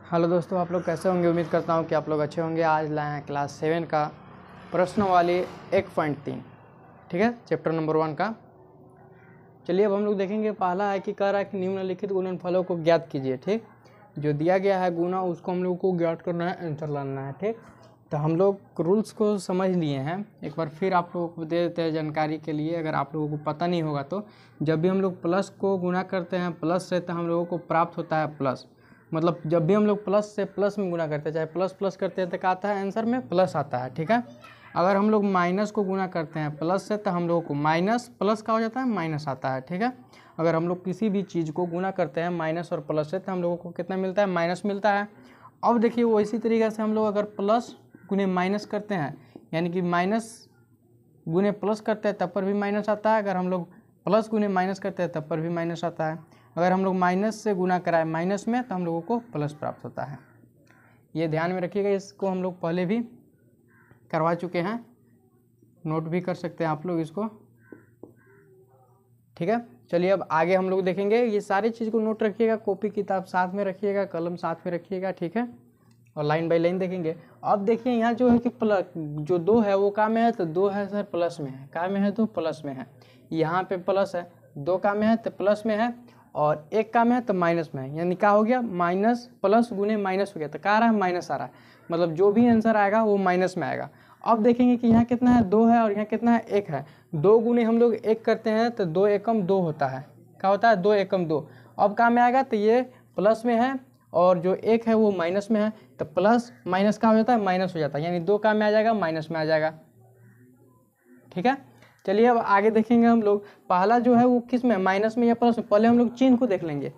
Hello दोस्तों, आप लोग कैसे होंगे। उम्मीद करता हूँ कि आप लोग अच्छे होंगे। आज लाए हैं क्लास 7 का प्रश्नावली 1.3, ठीक है, चैप्टर नंबर 1 का। चलिए अब हम लोग देखेंगे। पहला है कि कह रहा है कि निम्नलिखित गुणनफलों को ज्ञात कीजिए। ठीक, जो दिया गया है गुना उसको हम लोग को ज्ञात करना है, आंसर लाना है। ठीक, तो हम लोग रूल्स को समझ लिए हैं। एक बार फिर आप लोगों को दे देते हैं जानकारी के लिए, अगर आप लोगों को पता नहीं होगा तो। जब भी हम लोग प्लस को गुना करते हैं प्लस से, तो हम लोगों को प्राप्त होता है प्लस। मतलब जब भी हम लोग प्लस से प्लस में गुना करते हैं, चाहे प्लस प्लस करते हैं तो क्या आता है, आंसर में प्लस आता है। ठीक है, अगर हम लोग माइनस को गुना करते हैं प्लस से, तो हम लोगों को माइनस प्लस का हो जाता है, माइनस आता है। ठीक है, अगर हम लोग किसी भी चीज़ को गुना करते हैं माइनस और प्लस से, तो हम लोगों को कितना मिलता है, माइनस मिलता है। अब देखिए वो इसी तरीके से हम लोग अगर प्लस गुने माइनस करते हैं, यानी कि माइनस गुने प्लस करते हैं तब पर भी माइनस आता है। अगर हम लोग प्लस गुने माइनस करते हैं तब पर भी माइनस आता है। अगर हम लोग माइनस से गुना कराएं माइनस में, तो हम लोगों को प्लस प्राप्त होता है। ये ध्यान में रखिएगा, इसको हम लोग पहले भी करवा चुके हैं, नोट भी कर सकते हैं आप लोग इसको। ठीक है, चलिए अब आगे हम लोग देखेंगे। ये सारी चीज़ को नोट रखिएगा, कॉपी किताब साथ में रखिएगा, कलम साथ में रखिएगा। ठीक है, और लाइन बाय लाइन देखेंगे। अब देखिए यहाँ जो है कि प्लस जो 2 है वो का में है, तो 2 है सर प्लस में है, का में है तो प्लस में है। यहाँ पे प्लस है, 2 का में है तो प्लस में है, और 1 का में है तो माइनस में है। यानी क्या हो गया, माइनस प्लस गुने माइनस हो गया, तो क्या आ रहा है, माइनस आ रहा है। मतलब जो भी आंसर आएगा वो माइनस में आएगा। अब देखेंगे कि यहाँ कितना है, 2 है, और यहाँ कितना है, 1 है। 2 गुने हम लोग 1 करते हैं तो 2 एकम 2 होता है। क्या होता है, 2 एकम 2। अब का में आएगा तो ये प्लस में है, और जो 1 है वो माइनस में है, तो प्लस माइनस का हो जाता है, माइनस हो जाता है। यानी 2 का में आ जाएगा, माइनस में आ जाएगा। ठीक है, चलिए अब आगे देखेंगे हम लोग। पहला जो है वो किस में, माइनस में या प्लस में। पहले हम लोग चिन्ह को देख लेंगे,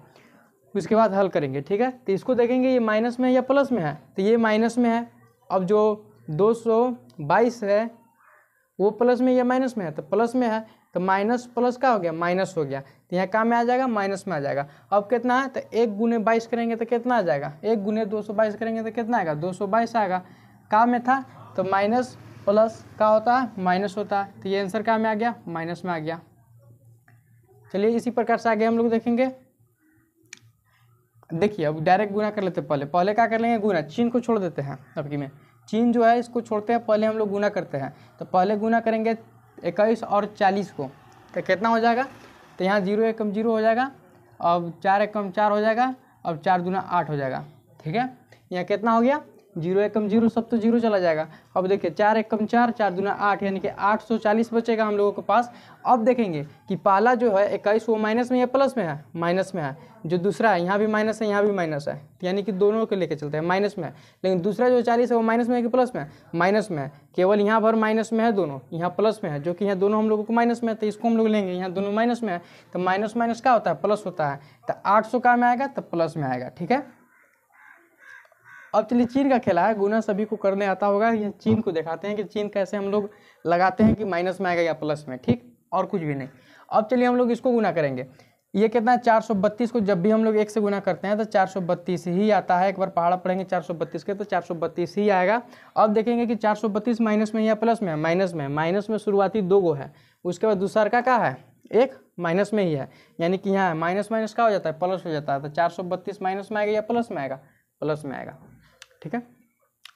उसके बाद हल करेंगे। ठीक है, तो इसको देखेंगे ये माइनस में या प्लस में है, तो ये माइनस में है। अब जो 222 है वो प्लस में या माइनस में है, तो प्लस में है, तो माइनस प्लस का हो गया, माइनस हो गया, तो यहाँ का में आ जाएगा, माइनस में आ जाएगा। अब कितना है, तो 1 गुने 22 करेंगे तो कितना आ जाएगा, 1 गुने 222 करेंगे तो कितना आएगा, 222 आएगा। का में था तो माइनस प्लस का होता है, माइनस होता है, तो ये आंसर का में आ गया, माइनस में आ गया। चलिए इसी प्रकार से आगे हम लोग देखेंगे। देखिए अब डायरेक्ट गुना कर लेते हैं। पहले क्या कर लेंगे, गुना, चिन्ह को छोड़ देते हैं। अबकी में चिन्ह जो है इसको छोड़ते हैं, पहले हम लोग गुना करते हैं। तो पहले गुना करेंगे 21 और 40 को, तो कितना हो जाएगा, तो यहाँ 0 एकम 0 हो जाएगा। अब 4 एकम 4 हो जाएगा। अब 4 दूना 8 हो जाएगा। ठीक है, यहाँ कितना हो गया, 0 एकम 0, सब तो 0 चला जाएगा। अब देखिए 4 एकम 4, 4 दूना 8, यानी कि 840 बचेगा हम लोगों के पास। अब देखेंगे कि पहला जो है 21 वो माइनस में या प्लस में है, माइनस में है। जो दूसरा है यहाँ भी माइनस है, यहाँ भी माइनस है, यानी कि दोनों को लेके चलते हैं, माइनस में है। लेकिन दूसरा जो 40 है वो माइनस में है कि प्लस में है, माइनस में है। केवल यहाँ पर माइनस में है, दोनों यहाँ प्लस में है, जो कि यहाँ दोनों हम लोगों को माइनस में है, तो इसको हम लोग लेंगे। यहाँ दोनों माइनस में है, तो माइनस माइनस क्या होता है, प्लस होता है। तो 800 का में आएगा तो प्लस में आएगा। ठीक है, अब चलिए चिन्ह का खेला है, गुना सभी को करने आता होगा। ये चिन्ह को दिखाते हैं कि चिन्ह कैसे हम लोग लगाते हैं कि माइनस में आएगा या प्लस में। ठीक, और कुछ भी नहीं। अब चलिए हम लोग इसको गुना करेंगे। ये कितना है, 432 को जब भी हम लोग 1 से गुना करते हैं तो 432 ही आता है। एक बार पहाड़ा पढ़ेंगे 432 के, तो 432 ही आएगा। अब देखेंगे कि 432 माइनस में या प्लस में है, माइनस में। माइनस में शुरुआती 2 गो है, उसके बाद दूसरा का क्या है, 1 माइनस में ही है, यानी कि यहाँ माइनस माइनस का हो जाता है, प्लस हो जाता है। तो 432 माइनस में आएगा या प्लस में आएगा, प्लस में आएगा। ठीक है,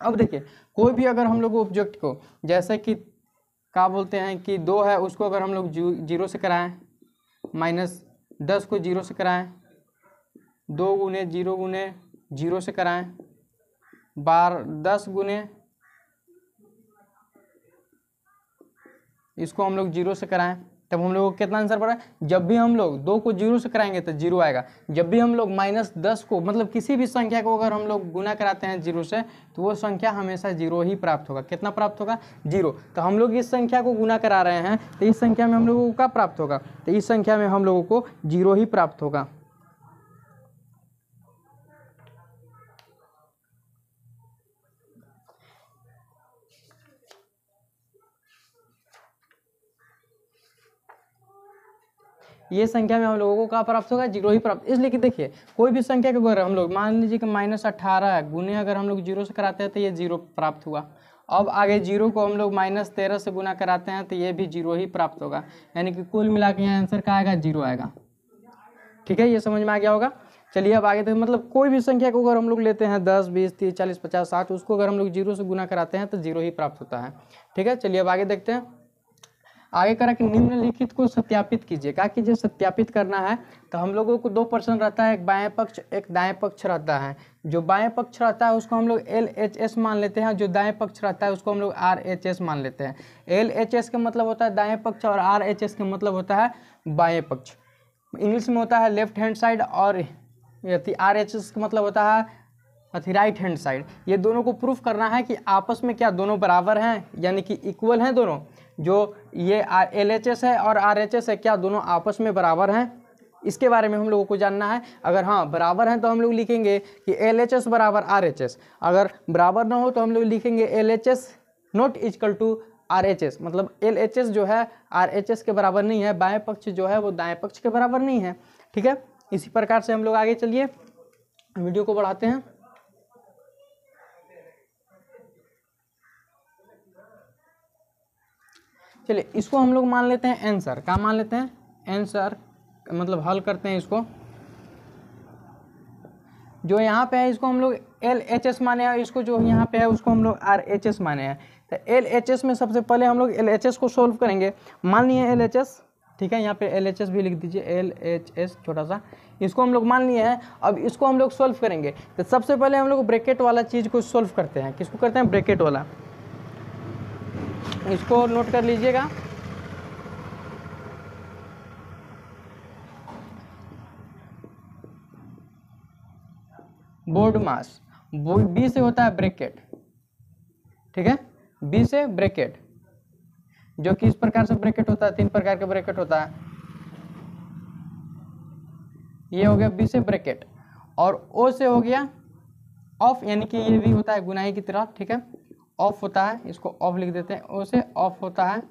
अब देखिए कोई भी अगर हम लोग ऑब्जेक्ट को, जैसे कि क्या बोलते हैं कि 2 है, उसको अगर हम लोग 0 से कराएं, माइनस 10 को 0 से कराएं, 2 गुने 0 गुने 0 से कराएं, 10 गुने इसको हम लोग 0 से कराएं, तब हम लोग को कितना आंसर पड़ा। जब भी हम लोग 2 को 0 से कराएंगे तो 0 आएगा। जब भी हम लोग -10 को, मतलब किसी भी संख्या को अगर हम लोग गुना कराते हैं 0 से, तो वो संख्या हमेशा 0 ही प्राप्त होगा। कितना प्राप्त होगा, 0। तो हम लोग इस संख्या को गुना करा रहे हैं, तो इस संख्या में हम लोगों को क्या प्राप्त होगा, तो इस संख्या में हम लोगों को 0 ही प्राप्त होगा। ये संख्या में हम लोगों को क्या प्राप्त होगा, 0 ही प्राप्त। इसलिए कि देखिए कोई भी संख्या को अगर हम लोग मान लीजिए कि -18 है, गुने अगर हम लोग 0 से कराते हैं तो ये 0 प्राप्त हुआ। अब आगे 0 को हम लोग -13 से गुना कराते हैं तो ये भी 0 ही प्राप्त होगा। यानी कि कुल मिला के यहाँ आंसर क्या आएगा, 0 आएगा। ठीक है, ये समझ में आ गया होगा। चलिए अब आगे देखिए, मतलब कोई भी संख्या को अगर हम लोग लेते हैं 10, 20, 30, 40, 50, 60, उसको अगर हम लोग 0 से गुना कराते हैं तो 0 ही प्राप्त होता है। ठीक है, चलिए अब आगे देखते हैं। आगे करा कि निम्नलिखित को सत्यापित कीजिए। क्या कीजिए? सत्यापित करना है। तो हम लोगों को 2 प्रश्न रहता है, एक बाएं पक्ष एक दाएं पक्ष रहता है। जो बाएं पक्ष रहता है उसको हम लोग LHS मान लेते हैं, जो दाएं पक्ष रहता है उसको हम लोग RHS मान लेते हैं। LHS का मतलब होता है दाएं पक्ष और RHS का मतलब होता है बाएं पक्ष। इंग्लिश में होता है लेफ्ट हैंड साइड और RHS का मतलब होता है राइट हैंड साइड। ये दोनों को प्रूफ करना है कि आपस में क्या दोनों बराबर हैं, यानी कि इक्वल हैं दोनों। जो ये LHS है और RHS है, क्या दोनों आपस में बराबर हैं, इसके बारे में हम लोगों को जानना है। अगर हाँ बराबर हैं तो हम लोग लिखेंगे कि LHS बराबर RHS। अगर बराबर ना हो तो हम लोग लिखेंगे LHS not equal to RHS। मतलब LHS जो है RHS के बराबर नहीं है, बाएं पक्ष जो है वो दाएं पक्ष के बराबर नहीं है। ठीक है, इसी प्रकार से हम लोग आगे चलिए वीडियो को बढ़ाते हैं। चलिए इसको हम लोग मान लेते हैं आंसर। क्या मान लेते हैं? आंसर, मतलब हल करते हैं इसको। जो यहाँ पे है इसको हम लोग LHS माने हैं, इसको जो यहाँ पे है उसको हम लोग RHS माने हैं। तो LHS में सबसे पहले हम लोग LHS को सोल्व करेंगे। मान लिए LHS, ठीक है, यहाँ पे LHS भी लिख दीजिए, LHS छोटा सा, इसको हम लोग मान लिए हैं। अब इसको हम लोग सोल्व करेंगे। तो सबसे पहले हम लोग ब्रैकेट वाला चीज़ को सोल्व करते हैं। किसको करते हैं? ब्रैकेट वाला। इसको नोट कर लीजिएगा। बोर्ड मास, बी से होता है ब्रैकेट। ठीक है, बी से ब्रैकेट, जो कि इस प्रकार से ब्रैकेट होता है, 3 प्रकार के ब्रैकेट होता है। ये हो गया बी से ब्रैकेट। और ओ से हो गया ऑफ, यानी कि ये भी होता है गुनाई की तरह। ठीक है, ऑफ होता है, इसको ऑफ लिख देते हैं। ओ से ऑफ होता है।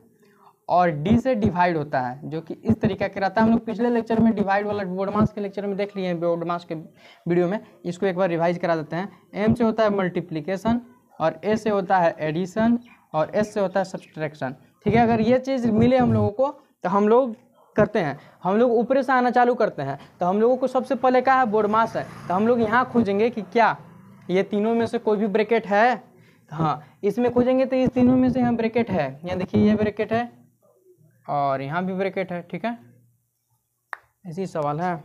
और डी से डिवाइड होता है, जो कि इस तरीके का रहता है। हम लोग पिछले लेक्चर में डिवाइड वाला बोर्ड मास के लेक्चर में देख लिए हैं, बोर्ड मास के वीडियो में। इसको एक बार रिवाइज करा देते हैं। एम से होता है मल्टीप्लिकेशन, और ए से होता है एडिशन, और एस से होता है सब्सट्रैक्शन। ठीक है, अगर ये चीज़ मिले हम लोगों को तो हम लोग करते हैं, हम लोग ऊपर से आना चालू करते हैं। तो हम लोगों को सबसे पहले क्या है? बोर्ड मास है। तो हम लोग यहाँ खोजेंगे कि क्या ये तीनों में से कोई भी ब्रैकेट है। हाँ, इसमें खोजेंगे तो इस तीनों में से यहाँ ब्रैकेट है। यहाँ देखिए ये ब्रैकेट है और यहाँ भी ब्रैकेट है। ठीक है, ऐसी सवाल है।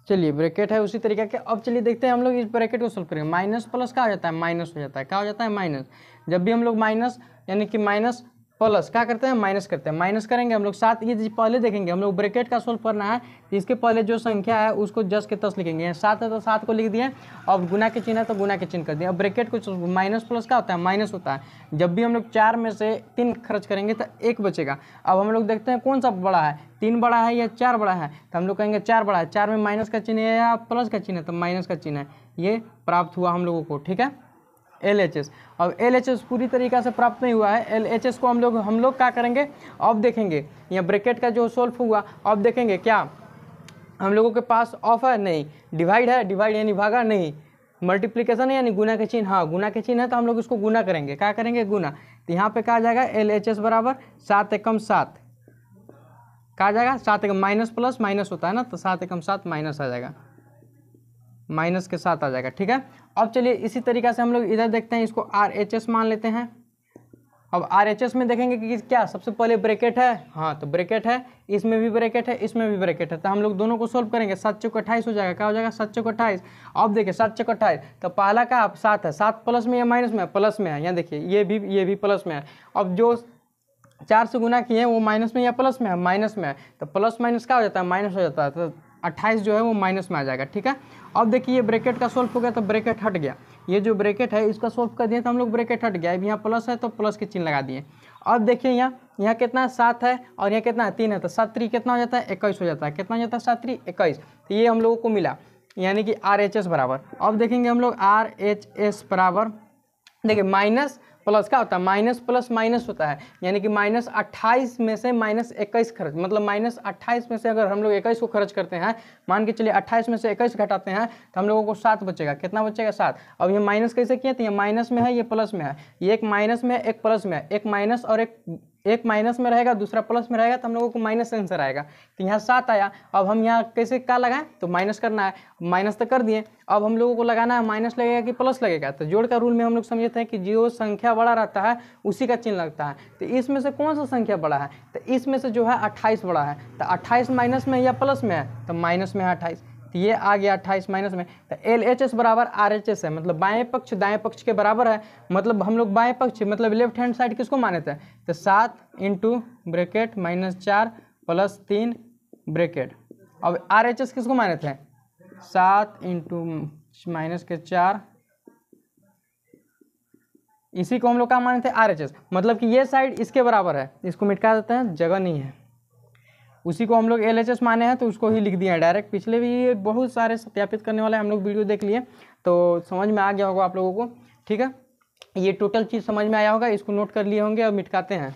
चलिए ब्रैकेट है उसी तरीके के। अब चलिए देखते हैं हम लोग इस ब्रैकेट को सोल्व करेंगे। माइनस प्लस क्या हो जाता है? माइनस हो जाता है। क्या हो जाता है? माइनस। जब भी हम लोग माइनस यानी कि माइनस प्लस क्या करते हैं? माइनस करते हैं। माइनस करेंगे हम लोग 7। ये पहले देखेंगे हम लोग ब्रैकेट का सोल्व करना है तो इसके पहले जो संख्या है उसको 10 के 10 लिखेंगे। 7 है तो 7 को लिख दिए, अब गुना के चिन्ह है तो गुना के चिन्ह कर दिए। अब ब्रैकेट को माइनस प्लस क्या होता है? माइनस होता है। जब भी हम लोग 4 में से 3 खर्च करेंगे तो 1 बचेगा। अब हम लोग देखते हैं कौन सा बड़ा है, 3 बड़ा है या 4 बड़ा है। तो हम लोग कहेंगे 4 बड़ा है। 4 में माइनस का चिन्ह है या प्लस का चिन्ह है? तो माइनस का चिन्ह है। ये प्राप्त हुआ हम लोगों को। ठीक है, LHS। अब LHS पूरी तरीक़ा से प्राप्त नहीं हुआ है। LHS को हम लोग क्या करेंगे? अब देखेंगे यहाँ ब्रैकेट का जो सोल्व हुआ, अब देखेंगे क्या हम लोगों के पास ऑफ है? नहीं। डिवाइड है? डिवाइड यानी भागा? नहीं। मल्टीप्लिकेशन है यानी गुना के चिन्ह? हाँ, गुना के चिन्ह है तो हम लोग इसको गुना करेंगे। क्या करेंगे? गुना। तो यहाँ पे कहा जाएगा LHS बराबर 7 एकम 7। कहा जाएगा 7 एकम, माइनस प्लस माइनस होता है ना, तो 7 एकम 7 माइनस आ जाएगा, माइनस के साथ आ जाएगा। ठीक है, अब चलिए इसी तरीक़ा से हम लोग इधर देखते हैं, इसको RHS मान लेते हैं। अब RHS में देखेंगे कि क्या सबसे पहले ब्रैकेट है? हाँ, तो ब्रैकेट है, इसमें भी ब्रैकेट है, इसमें भी ब्रैकेट है। तो हम लोग दोनों को सोल्व करेंगे। 7 चौक 28 हो जाएगा। क्या हो जाएगा? 7 चौक 28। अब देखिए 7 चौक 28, तो पहला का 7 है। 7 प्लस में या माइनस में? प्लस में है। यहाँ देखिए ये भी प्लस में है। अब जो 4 से गुना किए हैं वो माइनस में या प्लस में है? माइनस में है। तो प्लस माइनस क्या हो जाता है? माइनस हो जाता है। तो 28 जो है वो माइनस में आ जाएगा। ठीक है, अब देखिए ये ब्रैकेट का सोल्व हो गया तो ब्रैकेट हट गया। ये जो ब्रैकेट है इसका सोल्व कर दिए तो हम लोग ब्रैकेट हट गया। अब यहाँ प्लस है तो प्लस के चिन्ह लगा दिए। अब देखिए यहाँ कितना 7 है और यहाँ कितना है? 3 है। तो 7 3 कितना हो जाता है? 21 हो जाता है। कितना हो जाता है? 7 3 21। तो ये हम लोगों को मिला, यानी कि RHS बराबर। अब देखेंगे हम लोग RHS बराबर, देखिए माइनस प्लस क्या होता है, माइनस प्लस माइनस होता है, यानी कि -28 में से -21 खर्च, मतलब -28 में से अगर हम लोग 21 को खर्च करते हैं, मान के चलिए 28 में से 21 घटाते हैं तो हम लोगों को 7 बचेगा। कितना बचेगा, 7। अब ये माइनस कैसे किया, तो ये माइनस में है, ये प्लस में है, ये एक माइनस में है, एक प्लस में है, एक माइनस और एक माइनस में रहेगा, दूसरा प्लस में रहेगा, तो हम लोगों को माइनस आंसर आएगा। तो यहाँ 7 आया। अब हम यहाँ कैसे क्या लगाएं, तो माइनस करना है, माइनस तो कर दिए, अब हम लोगों को लगाना है माइनस लगेगा कि प्लस लगेगा। तो जोड़ का रूल में हम लोग समझे थे कि जो संख्या बड़ा रहता है उसी का चिन्ह लगता है। तो इसमें से कौन सा संख्या बड़ा है, तो इसमें से जो है 28 बड़ा है। तो 28 माइनस में या प्लस में है, तो माइनस में है 28, तो ये आ गया 28 माइनस में। तो LHS बराबर RHS है, मतलब बाएं पक्ष दाएं पक्ष के बराबर है। मतलब हम लोग बाएं पक्ष मतलब लेफ्ट हैंड साइड किसको माने थे, तो 7 इंटू ब्रैकेट -4 + 3 ब्रैकेट। अब RHS किसको माने थे, 7 इंटू -4, इसी को हम लोग क्या माने थे, RHS, मतलब कि ये साइड इसके बराबर है। इसको मिटा देते हैं, जगह नहीं है, उसी को हम लोग LHS माने हैं तो उसको ही लिख दिया है डायरेक्ट। पिछले भी बहुत सारे सत्यापित करने वाले हम लोग वीडियो देख लिए, तो समझ में आ गया होगा आप लोगों को। ठीक है, ये टोटल चीज़ समझ में आया होगा, इसको नोट कर लिए होंगे। अब मिटकाते हैं।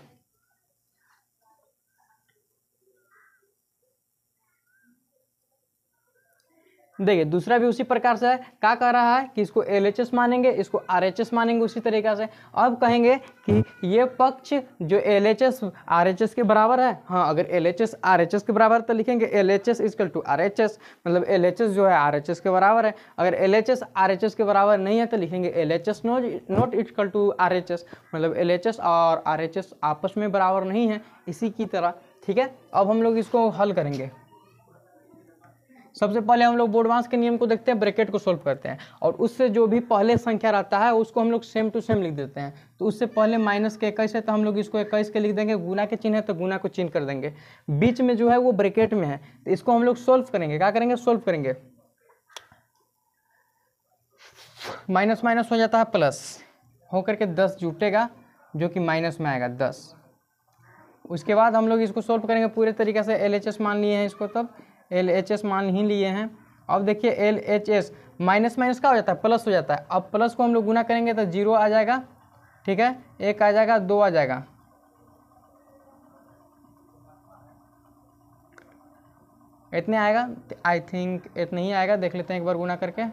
देखिए दूसरा भी उसी प्रकार से है, क्या कह रहा है कि इसको LHS मानेंगे, इसको RHS मानेंगे उसी तरीक़े से। अब कहेंगे कि ये पक्ष जो LHS RHS के बराबर है, हाँ अगर LHS RHS के बराबर तो लिखेंगे LHS = RHS, मतलब LHS जो है RHS के बराबर है। अगर LHS RHS के बराबर नहीं है तो लिखेंगे LHS नॉट = RHS, मतलब LHS और RHS आपस में बराबर नहीं है, इसी की तरह। ठीक है, अब हम लोग इसको हल करेंगे। सबसे पहले हम लोग बोर्डवांस के नियम को देखते हैं, ब्रैकेट को सोल्व करते हैं, और उससे जो भी पहले संख्या रहता है उसको हम लोग सेम टू सेम लिख देते हैं। तो उससे पहले माइनस के 21 है तो हम लोग इसको 21 के लिख देंगे, गुना के चिन्ह है तो गुना को चिन्ह कर देंगे, बीच में जो है वो ब्रैकेट में है, तो इसको हम लोग सोल्व करेंगे। क्या करेंगे, सोल्व करेंगे। माइनस माइनस हो जाता है प्लस, होकर के 10 जुटेगा जो कि माइनस में आएगा 10। उसके बाद हम लोग इसको सोल्व करेंगे पूरे तरीके से। LHS मान लिए हैं इसको, तब LHS मान ही लिए हैं। अब देखिए LHS माइनस माइनस क्या हो जाता है, प्लस हो जाता है। अब प्लस को हम लोग गुना करेंगे तो 0 आ जाएगा, ठीक है, 1 आ जाएगा, 2 आ जाएगा, इतने आएगा। आई थिंक इतना ही आएगा, देख लेते हैं एक बार गुना करके,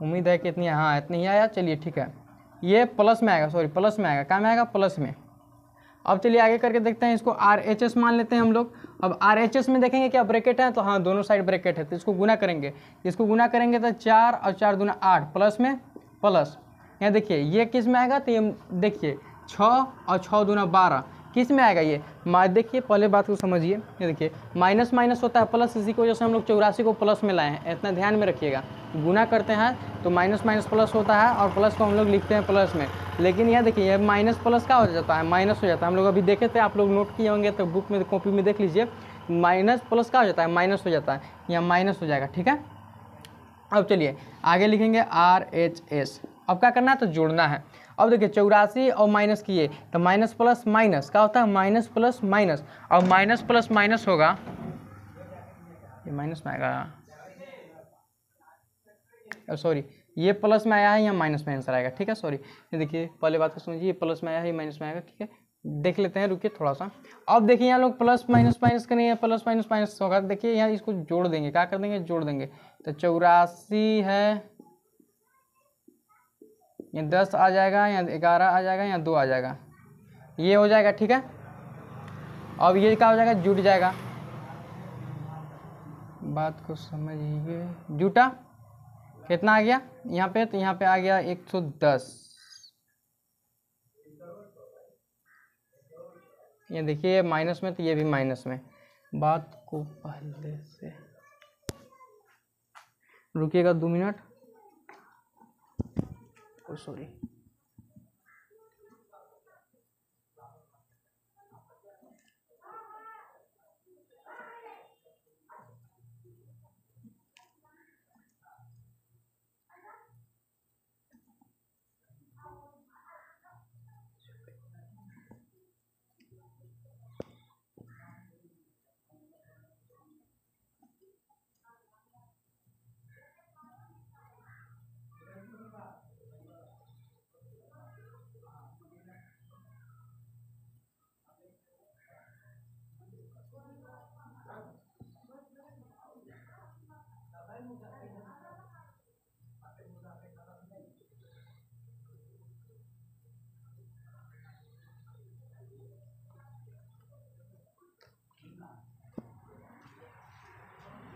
उम्मीद है कि इतनी, हाँ इतनी ही आया। चलिए ठीक है, ये प्लस में आएगा, सॉरी प्लस में आएगा, क्या में आएगा, प्लस में। अब चलिए आगे करके देखते हैं, इसको RHS मान लेते हैं हम लोग। अब RHS में देखेंगे क्या ब्रैकेट है, तो हाँ दोनों साइड ब्रैकेट है, तो इसको गुना करेंगे। इसको गुना करेंगे तो 4 और 4 दूना 8, प्लस में प्लस। यहाँ देखिए ये किस में आएगा, तो ये देखिए 6 और 6 दूना 12, किस में आएगा ये, देखिए पहले बात को समझिए। ये देखिए माइनस माइनस होता है प्लस, इसी की वजह से हम लोग 84 को प्लस में लाए हैं, इतना ध्यान में रखिएगा। गुना करते हैं तो माइनस माइनस प्लस होता है, और प्लस को हम लोग लिखते हैं प्लस में। लेकिन यह देखिए ये माइनस प्लस क्या हो जाता है, माइनस हो जाता है। हम लोग अभी देखे थे, आप लोग नोट किए होंगे तो बुक में कॉपी में देख लीजिए, माइनस प्लस क्या हो जाता है, माइनस हो जाता है, यहाँ माइनस हो जाएगा। ठीक है, अब चलिए आगे लिखेंगे RHS। अब क्या करना है, तो जोड़ना है। अब देखिए 84 और माइनस किए तो माइनस प्लस माइनस क्या होता है, माइनस प्लस माइनस, और माइनस प्लस माइनस होगा, ये माइनस में आएगा, सॉरी ये प्लस में आया है, यहाँ माइनस में आंसर आएगा। ठीक है, सॉरी, ये देखिए पहले बात को समझिए, ये प्लस में आया है, ये माइनस में आएगा। ठीक है, देख लेते हैं, रुकिए थोड़ा सा। अब देखिए यहाँ लोग प्लस माइनस माइनस करेंगे, प्लस माइनस माइनस होगा। देखिए यहाँ इसको जोड़ देंगे, क्या कर देंगे, जोड़ देंगे। तो 84 है, ये 10 आ जाएगा, यहाँ 11 आ जाएगा, यहाँ 2 आ जाएगा, ये हो जाएगा। ठीक है, अब ये क्या हो जाएगा, जुट जाएगा। बात को समझिए, जुटा, कितना आ गया यहाँ पे, तो यहाँ पे आ गया 110। ये देखिए माइनस में, तो ये भी माइनस में। बात को पहले से रुकिएगा 2 मिनट, सॉरी।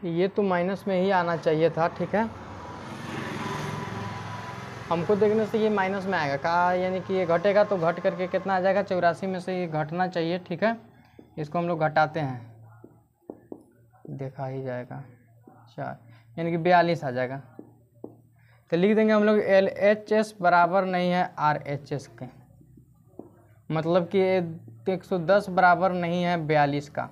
ये तो माइनस में ही आना चाहिए था, ठीक है। हमको देखने से ये माइनस में आएगा का, यानी कि ये घटेगा तो घट करके कितना आ जाएगा, 84 में से ये घटना चाहिए, ठीक है। इसको हम लोग घटाते हैं, देखा ही जाएगा 4, यानी कि 42 आ जाएगा। तो लिख देंगे हम लोग LHS बराबर नहीं है RHS के, मतलब कि 110 बराबर नहीं है 42 का,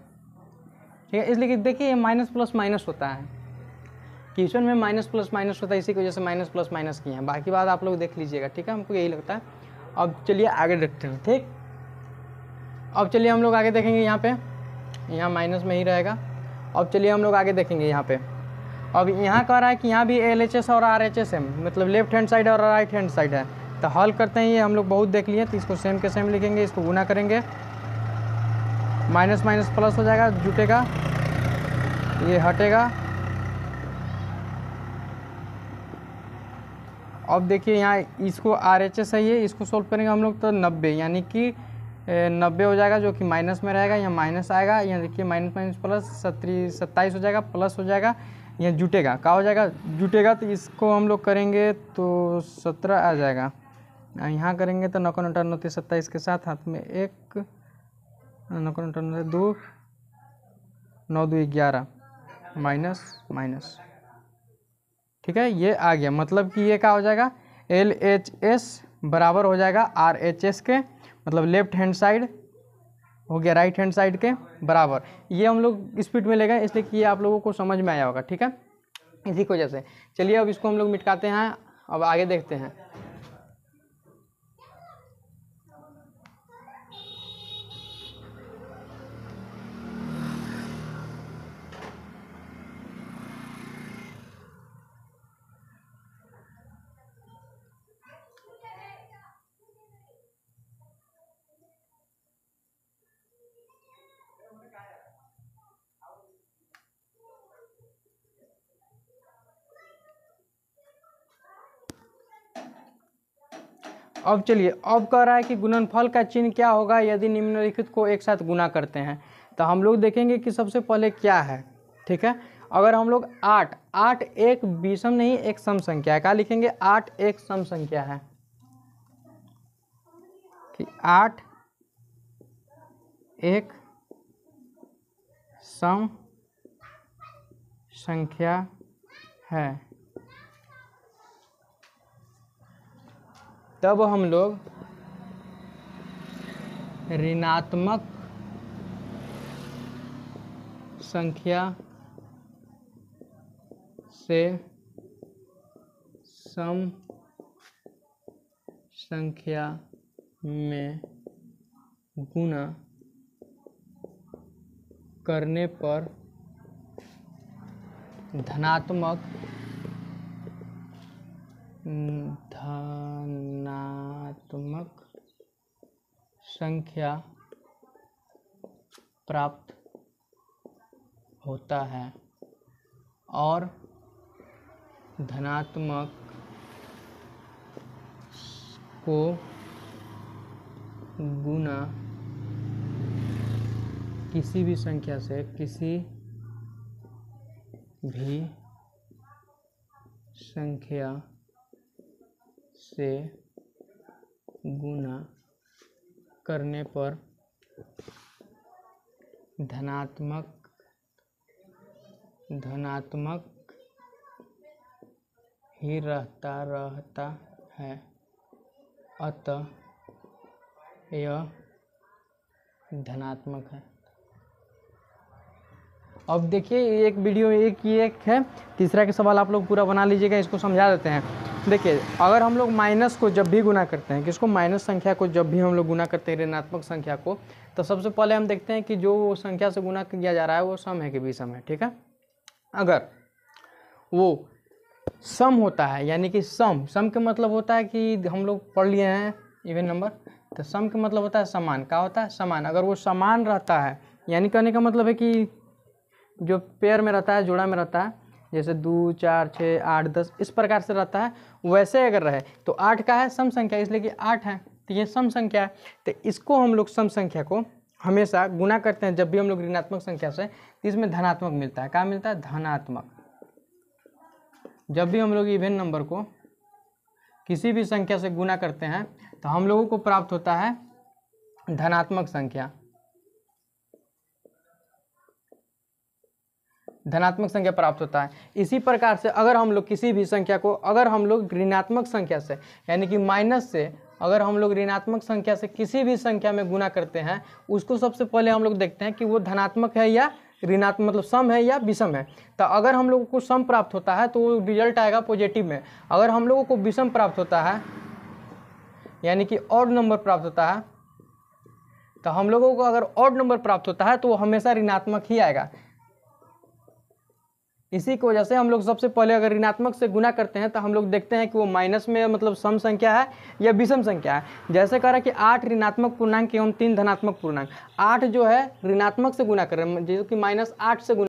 ठीक है। इसलिए कि देखिए ये माइनस प्लस माइनस होता है, क्वेश्चन में माइनस प्लस माइनस होता है, इसी की वजह से माइनस प्लस माइनस किए हैं, बाकी बात आप लोग देख लीजिएगा, ठीक है। हमको यही लगता है। अब चलिए आगे देखते हैं, ठीक। अब चलिए हम लोग आगे देखेंगे, यहाँ पे यहाँ माइनस में ही रहेगा। अब चलिए हम लोग आगे देखेंगे यहाँ पे। अब यहाँ कह रहा है कि यहाँ भी LHS और RHS है, मतलब लेफ्ट हैंड साइड और राइट हैंड साइड है। तो हल करते हैं, ये हम लोग बहुत देख लिए, तो इसको सेम के सेम लिखेंगे, इसको गुना करेंगे, माइनस माइनस प्लस हो जाएगा, जुटेगा, ये हटेगा। अब देखिए यहाँ इसको RHS है, ये इसको सोल्व करेंगे हम लोग तो 90, यानी कि 90 हो जाएगा, जो कि माइनस में रहेगा, यहाँ माइनस आएगा, यहाँ देखिए माइनस माइनस प्लस 27 हो जाएगा, प्लस हो जाएगा, यहाँ जुटेगा, क्या हो जाएगा, जुटेगा। तो इसको हम लोग करेंगे तो 17 आ जाएगा, यहाँ करेंगे तो 9 9 27 के साथ हाथ में 1, 9 9 2, 9 2 11, माइनस माइनस, ठीक है। ये आ गया, मतलब कि ये क्या हो जाएगा, LHS बराबर हो जाएगा RHS के, मतलब लेफ्ट हैंड साइड हो गया राइट हैंड साइड के बराबर। ये हम लोग स्पीड में ले गए, इसलिए कि ये आप लोगों को समझ में आया होगा, ठीक है, इसी की वजह से। चलिए अब इसको हम लोग मिटाते हैं, अब आगे देखते हैं। अब चलिए, अब कह रहा है कि गुणनफल का चिन्ह क्या होगा यदि निम्नलिखित को एक साथ गुना करते हैं। तो हम लोग देखेंगे कि सबसे पहले क्या है, ठीक है। अगर हम लोग 8 एक विषम नहीं एक सम संख्या है, क्या लिखेंगे, 8 एक सम संख्या है, कि 8 एक सम संख्या है। तब हम लोग ऋणात्मक संख्या से सम संख्या में गुणा करने पर धनात्मक संख्या प्राप्त होता है और धनात्मक को गुना किसी भी संख्या से किसी भी संख्या से गुना करने पर धनात्मक ही रहता है, अतः यह धनात्मक है। अब देखिए एक वीडियो एक है, तीसरा के सवाल आप लोग पूरा बना लीजिएगा, इसको समझा देते हैं। देखिए अगर हम लोग माइनस को जब भी गुना करते हैं, किसको, माइनस संख्या को जब भी हम लोग गुना करते हैं ऋणात्मक संख्या को, तो सबसे पहले हम देखते हैं कि जो संख्या से गुना किया जा रहा है वो सम है कि विषम है, ठीक है। अगर वो सम होता है, यानी कि सम का मतलब होता है कि हम लोग पढ़ लिए हैं इवन नंबर, तो सम का मतलब होता है समान, क्या होता है, समान। अगर वो समान रहता है, यानी कहने का मतलब है कि जो पेयर में रहता है, जोड़ा में रहता है, जैसे 2 4 6 8 10 इस प्रकार से रहता है, वैसे अगर रहे तो 8 का है सम संख्या, इसलिए कि 8 है, तो ये सम संख्या है। तो इसको हम लोग सम संख्या को हमेशा गुना करते हैं जब भी हम लोग ऋणात्मक संख्या से, तो इसमें धनात्मक मिलता है। क्या मिलता है? धनात्मक। जब भी हम लोग इवन नंबर को किसी भी संख्या से गुना करते हैं तो हम लोगों को प्राप्त होता है धनात्मक संख्या। धनात्मक संख्या प्राप्त होता है। इसी प्रकार से अगर हम लोग किसी भी संख्या को अगर हम लोग ऋणात्मक संख्या से यानी कि माइनस से अगर हम लोग ऋणात्मक संख्या से किसी भी संख्या में गुना करते हैं, उसको सबसे पहले हम लोग देखते हैं कि वो धनात्मक है या ऋणात्मक, मतलब सम है या विषम है। तो अगर हम लोगों को सम प्राप्त होता है तो वो रिजल्ट आएगा पॉजिटिव में। अगर हम लोगों को विषम प्राप्त होता है यानी कि ऑड नंबर प्राप्त होता है, तो हम लोगों को अगर ऑड नंबर प्राप्त होता है तो वो हमेशा ऋणात्मक ही आएगा। इसी की वजह से हम लोग सबसे पहले अगर ऋणात्मक से गुना करते हैं तो हम लोग देखते हैं कि वो माइनस में मतलब सम संख्या है या विषम संख्या है। जैसे कह रहा है कि 8 ऋणात्मक पूर्णांक एवं 3 धनात्मक पूर्णांक। 8 जो है ऋणात्मक से गुना कर रहे हैं, जो कि -8 से गुना